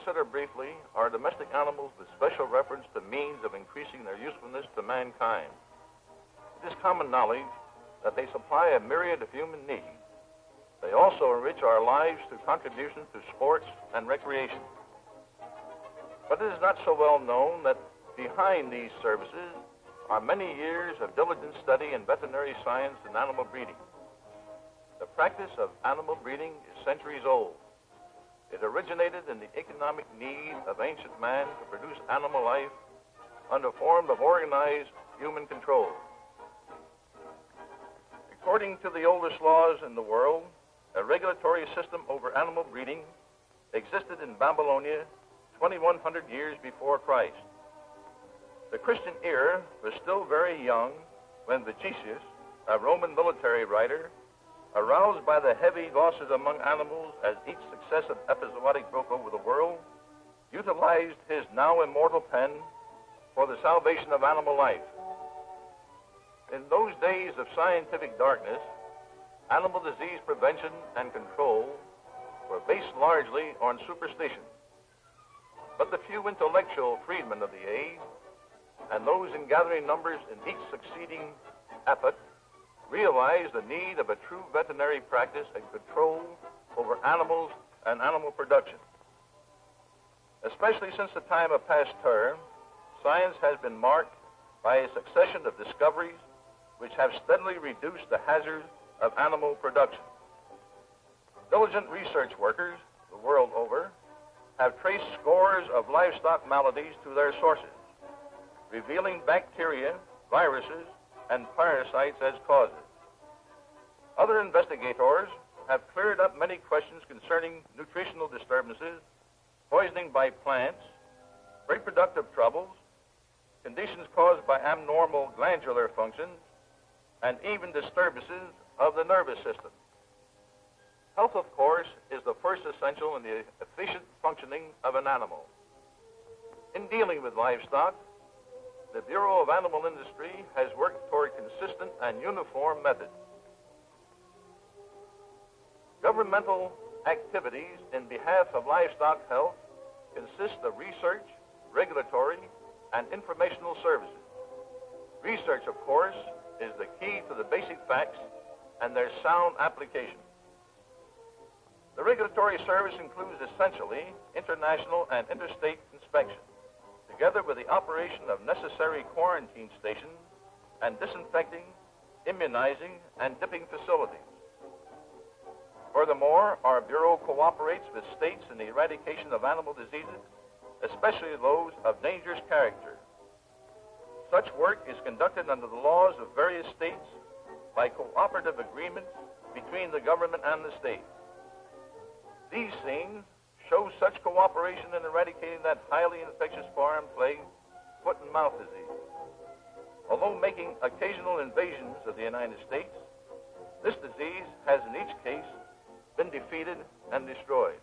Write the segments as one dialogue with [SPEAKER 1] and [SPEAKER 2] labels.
[SPEAKER 1] consider briefly are domestic animals with special reference to means of increasing their usefulness to mankind. It is common knowledge that they supply a myriad of human needs. They also enrich our lives through contributions to sports and recreation. But it is not so well known that behind these services are many years of diligent study in veterinary science and animal breeding. The practice of animal breeding is centuries old. It originated in the economic need of ancient man to produce animal life under form of organized human control. According to the oldest laws in the world, a regulatory system over animal breeding existed in Babylonia 2,100 years before Christ. The Christian era was still very young when Vegetius, a Roman military writer, aroused by the heavy losses among animals as each successive epizootic broke over the world, utilized his now immortal pen for the salvation of animal life. In those days of scientific darkness, animal disease prevention and control were based largely on superstition. But the few intellectual freedmen of the age, and those in gathering numbers in each succeeding epoch, realized the need of a true veterinary practice and control over animals and animal production. Especially since the time of Pasteur, science has been marked by a succession of discoveries which have steadily reduced the hazards of animal production. Diligent research workers the world over have traced scores of livestock maladies to their sources, revealing bacteria, viruses, and parasites as causes. Other investigators have cleared up many questions concerning nutritional disturbances, poisoning by plants, reproductive troubles, conditions caused by abnormal glandular functions, and even disturbances of the nervous system. Health, of course, is the first essential in the efficient functioning of an animal. In dealing with livestock, the Bureau of Animal Industry has worked toward consistent and uniform methods. Governmental activities in behalf of livestock health consist of research, regulatory, and informational services. Research, of course, is the key to the basic facts and their sound application. The regulatory service includes essentially international and interstate inspection, together with the operation of necessary quarantine stations and disinfecting, immunizing, and dipping facilities. Furthermore, our Bureau cooperates with states in the eradication of animal diseases, especially those of dangerous character. Such work is conducted under the laws of various states by cooperative agreements between the government and the state. These scenes show such cooperation in eradicating that highly infectious foreign plague, foot and mouth disease. Although making occasional invasions of the United States, this disease has in each case been defeated and destroyed.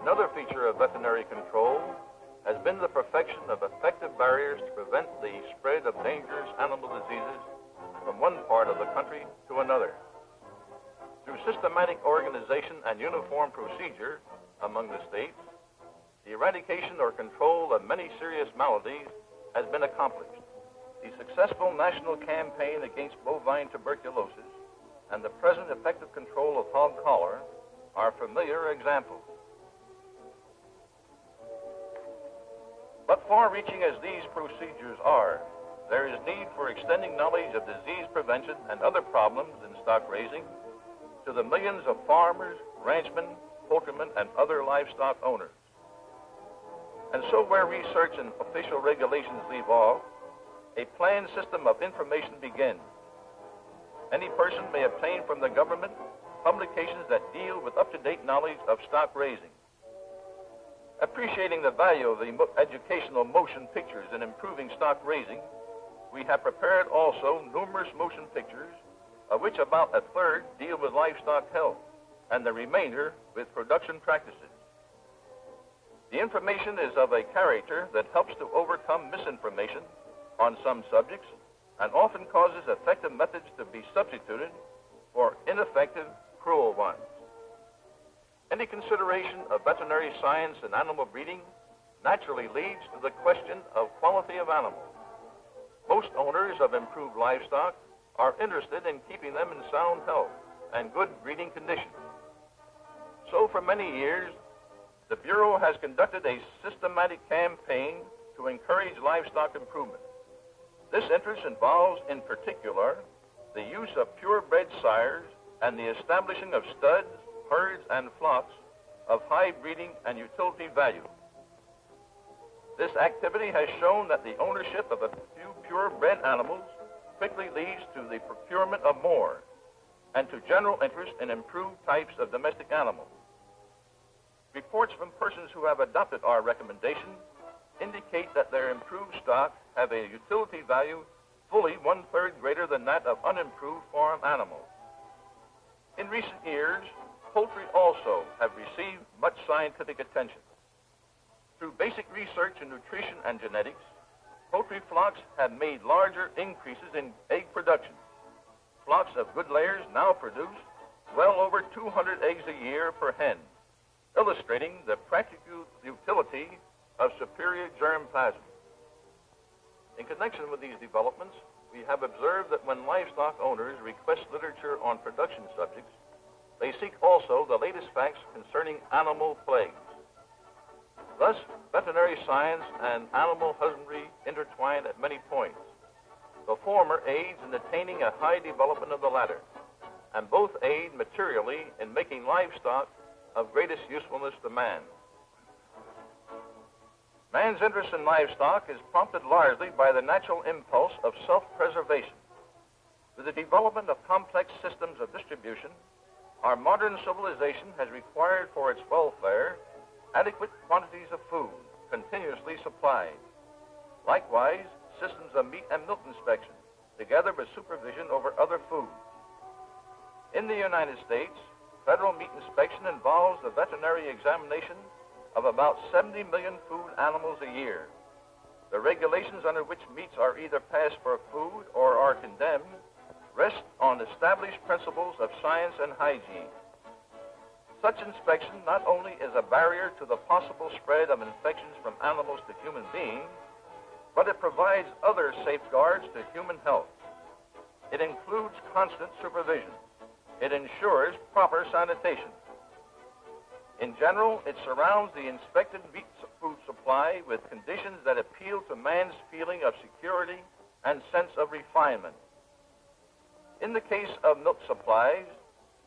[SPEAKER 1] Another feature of veterinary control has been the perfection of effective barriers to prevent the spread of dangerous animal diseases from one part of the country to another. Through systematic organization and uniform procedure among the states, the eradication or control of many serious maladies has been accomplished. The successful national campaign against bovine tuberculosis and the present effective control of hog cholera are familiar examples. But far-reaching as these procedures are, there is need for extending knowledge of disease prevention and other problems in stock raising to the millions of farmers, ranchmen, poultrymen, and other livestock owners. And so where research and official regulations leave off, a planned system of information begins. Any person may obtain from the government publications that deal with up-to-date knowledge of stock raising. Appreciating the value of the educational motion pictures in improving stock raising, we have prepared also numerous motion pictures, of which about a third deal with livestock health, and the remainder with production practices. The information is of a character that helps to overcome misinformation on some subjects and often causes effective methods to be substituted for ineffective, cruel ones. Any consideration of veterinary science and animal breeding naturally leads to the question of quality of animals. Most owners of improved livestock are interested in keeping them in sound health and good breeding conditions. So for many years, the Bureau has conducted a systematic campaign to encourage livestock improvement. This interest involves, in particular, the use of purebred sires and the establishing of studs, herds, and flocks of high breeding and utility value. This activity has shown that the ownership of a few purebred animals quickly leads to the procurement of more and to general interest in improved types of domestic animals. Reports from persons who have adopted our recommendation indicate that their improved stock have a utility value fully one-third greater than that of unimproved farm animals. In recent years, poultry also have received much scientific attention. Through basic research in nutrition and genetics, poultry flocks have made larger increases in egg production. Flocks of good layers now produce well over 200 eggs a year per hen, illustrating the practical utility of superior germplasm. In connection with these developments, we have observed that when livestock owners request literature on production subjects, they seek also the latest facts concerning animal plagues. Thus, veterinary science and animal husbandry intertwine at many points. The former aids in attaining a high development of the latter, and both aid materially in making livestock of greatest usefulness to man. Man's interest in livestock is prompted largely by the natural impulse of self-preservation. With the development of complex systems of distribution, our modern civilization has required for its welfare adequate quantities of food, continuously supplied. Likewise, systems of meat and milk inspection, together with supervision over other foods. In the United States, federal meat inspection involves the veterinary examination of about 70 million food animals a year. The regulations under which meats are either passed for food or are condemned rest on established principles of science and hygiene. Such inspection not only is a barrier to the possible spread of infections from animals to human beings, but it provides other safeguards to human health. It includes constant supervision. It ensures proper sanitation. In general, it surrounds the inspected meat food supply with conditions that appeal to man's feeling of security and sense of refinement. In the case of milk supplies,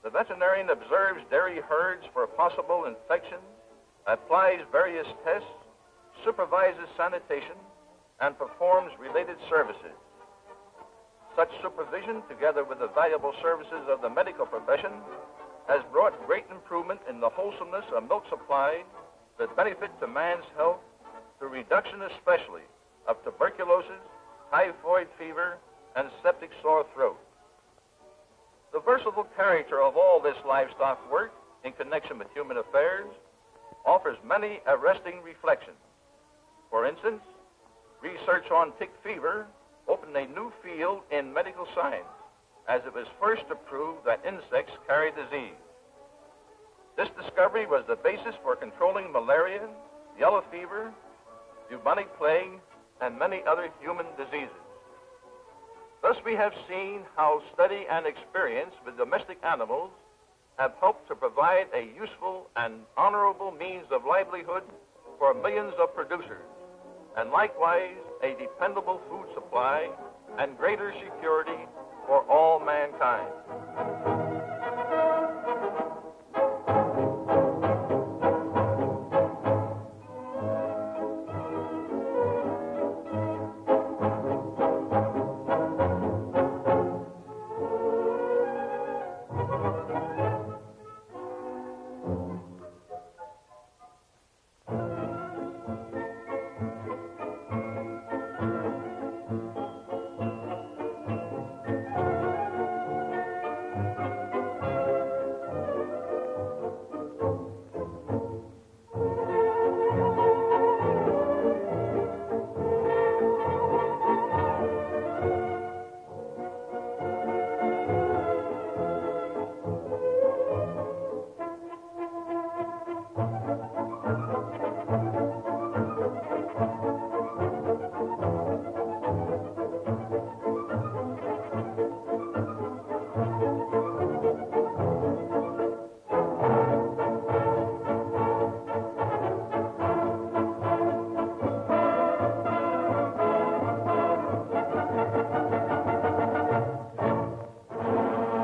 [SPEAKER 1] the veterinarian observes dairy herds for possible infections, applies various tests, supervises sanitation, and performs related services. Such supervision, together with the valuable services of the medical profession, has brought great improvement in the wholesomeness of milk supply that benefit to man's health through reduction especially of tuberculosis, typhoid fever, and septic sore throat. The versatile character of all this livestock work in connection with human affairs offers many arresting reflections. For instance, research on tick fever opened a new field in medical science, as it was first to prove that insects carry disease. This discovery was the basis for controlling malaria, yellow fever, bubonic plague, and many other human diseases. Thus, we have seen how study and experience with domestic animals have helped to provide a useful and honorable means of livelihood for millions of producers, and likewise a dependable food supply and greater security for all mankind.